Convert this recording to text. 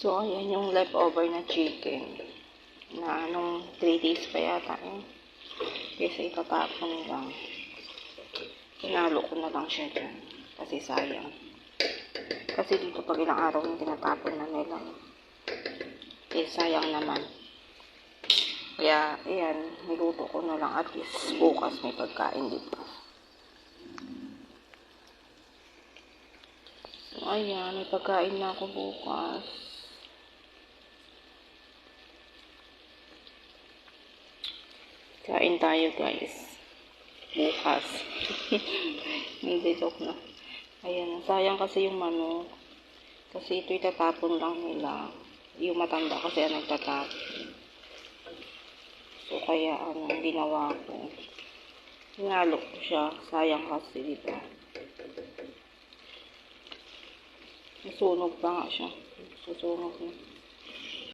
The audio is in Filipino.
So, ayan yung leftover na chicken na nung 3 days pa yata kasi itatapon lang. Hinalo ko na lang siya dyan kasi sayang. Kasi dito pag ilang araw yung tinatapon na nila, sayang naman. Kaya, ayan, niluto ko na lang at least bukas may pagkain dito. So, ayan, may pagkain na ako bukas. Kain tayo, guys. Bukas. Hindi, joke na. Ayan, sayang kasi yung manok. Kasi ito itatapon lang nila. Yung matanda kasi ang nagtatapon. So, kaya ginawa ko. Hinalo ko siya. Sayang kasi, diba? Nasunog pa nga siya. Susunog na.